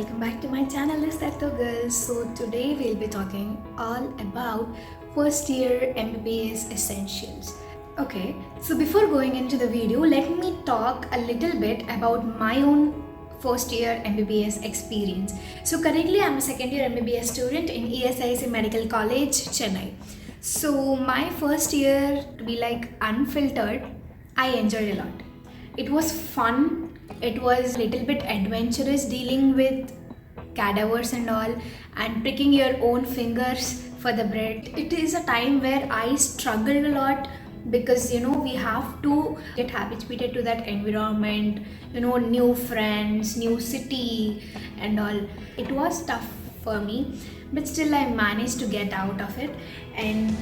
welcome back to my channel Aestheto Girls. So today we'll be talking all about first year MBBS essentials. Okay, so before going into the video, let me talk a little bit about my own first year MBBS experience. So currently I'm a second year MBBS student in ESIC Medical College, Chennai. So my first year, to be like unfiltered, I enjoyed a lot. It was fun. It was a little bit adventurous dealing with cadavers and all and pricking your own fingers for the bread. It is a time where I struggled a lot because we have to get habituated to that environment, new friends, new city and all. It was tough for me, but still I managed to get out of it. And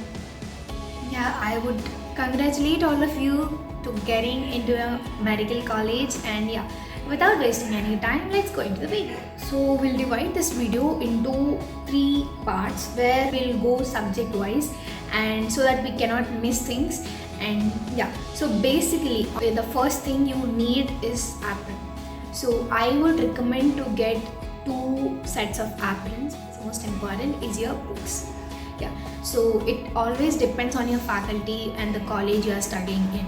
yeah, I would congratulate all of you to getting into a medical college. And yeah, without wasting any time, let's go into the video. So we'll divide this video into 3 parts where we'll go subject wise and so that we cannot miss things. And yeah, so basically the first thing you need is apron. So I would recommend to get 2 sets of aprons. The most important is your books. Yeah, so it always depends on your faculty and the college you are studying in.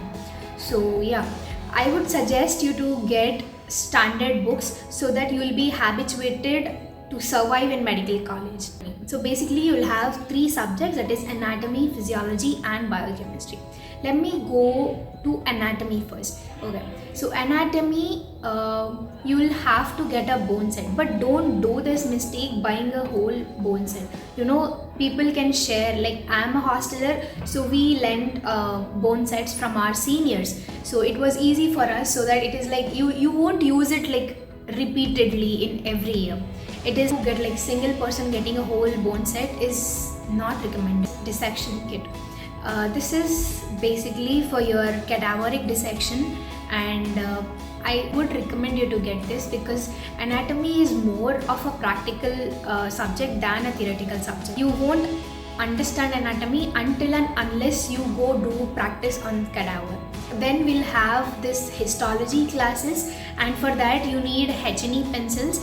So yeah, I would suggest you to get standard books so that you will be habituated to survive in medical college. So basically you will have 3 subjects, that is anatomy, physiology and biochemistry. Let me go to anatomy first. Okay, so anatomy, you will have to get a bone set, but don't do this mistake buying a whole bone set. People can share, like I'm a hosteler, so we lent bone sets from our seniors, so it was easy for us, so that it is like you won't use it like repeatedly in every year. It is get like single person getting a whole bone set is not recommended. Dissection kit. This is basically for your cadaveric dissection, and I would recommend you to get this because anatomy is more of a practical subject than a theoretical subject. You won't understand anatomy until and unless you go do practice on cadaver. Then we'll have this histology classes, and for that you need H&E pencils,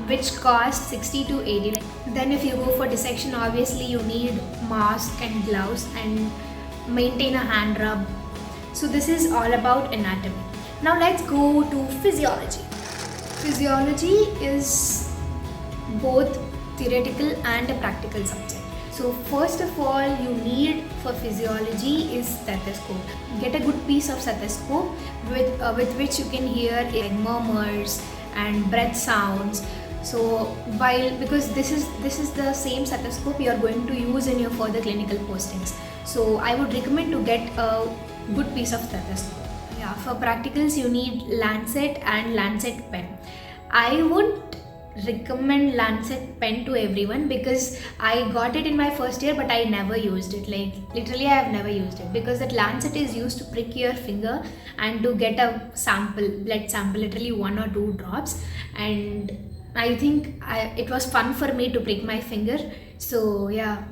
which cost 60 to 80. Then if you go for dissection, obviously you need mask and gloves and maintain a hand rub. So this is all about anatomy. Now let's go to physiology. Physiology is both theoretical and a practical subject. So first of all, you need for physiology is stethoscope. Get a good piece of stethoscope with which you can hear murmurs and breath sounds. So because this is the same stethoscope you are going to use in your further clinical postings. So I would recommend to get a good piece of stethoscope. Yeah, for practicals you need Lancet and Lancet pen. I would recommend Lancet pen to everyone because I got it in my first year, but I never used it. Like literally I have never used it because that Lancet is used to prick your finger and to get a blood sample, literally 1 or 2 drops. And I think it was fun for me to prick my finger. So yeah,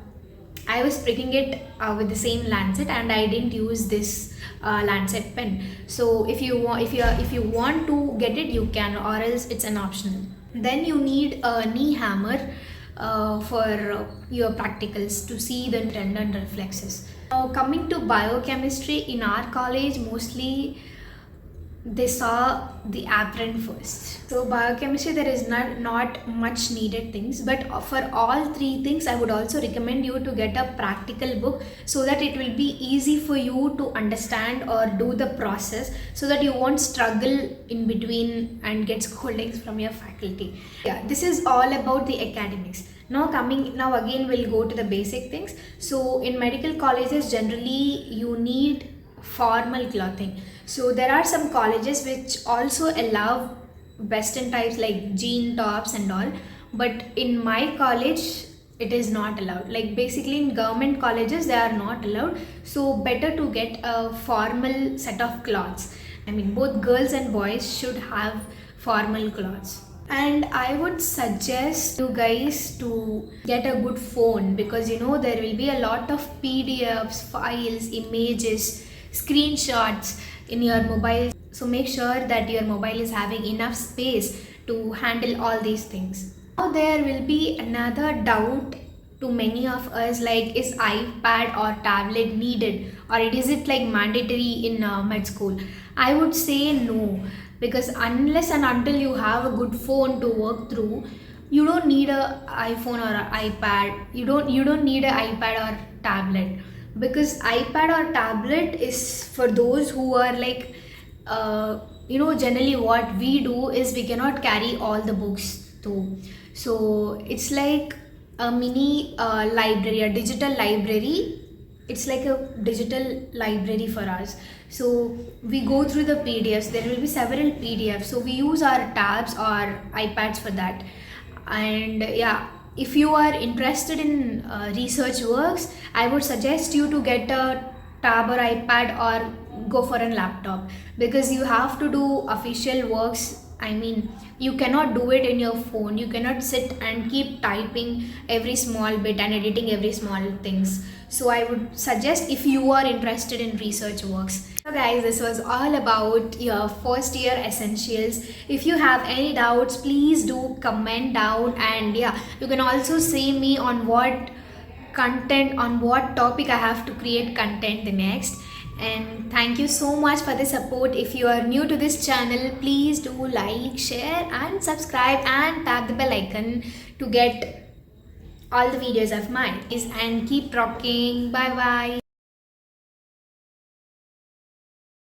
I was pricking it with the same Lancet, and I didn't use this Lancet pen. So if you want to get it, you can, or else it's an optional. Then you need a knee hammer for your practicals to see the tendon reflexes. Now coming to biochemistry, in our college mostly they saw the apron first. So biochemistry, there is not much needed things, but for all 3 things I would also recommend you to get a practical book so that it will be easy for you to understand or do the process, so that you won't struggle in between and get scoldings from your faculty. Yeah, this is all about the academics. Now again we'll go to the basic things. So in medical colleges generally you need formal clothing. So there are some colleges which also allow western types like jean tops and all, but in my college it is not allowed. Like basically in government colleges they are not allowed, so better to get a formal set of clothes. I mean both girls and boys should have formal clothes. And I would suggest you guys to get a good phone because there will be a lot of PDFs, files, images, screenshots in your mobile. So make sure that your mobile is having enough space to handle all these things. Now there will be another doubt to many of us, like, is iPad or tablet needed, or is it like mandatory in med school? I would say no, because unless and until you have a good phone to work through, you don't need a iPhone or a ipad. You don't need an iPad or tablet, because iPad or tablet is for those who are like, generally what we do is we cannot carry all the books too. So it's like a mini library, a digital library. It's like a digital library for us. So we go through the PDFs. There will be several PDFs. So we use our tabs or iPads for that. And yeah, if you are interested in research works, I would suggest you to get a tab or iPad, or go for a laptop, because you have to do official works. I mean, you cannot do it in your phone. You cannot sit and keep typing every small bit and editing every small things. So I would suggest, if you are interested in research works. So guys, this was all about your first year essentials. If you have any doubts, please do comment down, and yeah, you can also say me on what topic I have to create content the next. And thank you so much for the support. If you are new to this channel, please do like, share and subscribe, and tap the bell icon to get all the videos of mine. And keep rocking. Bye bye.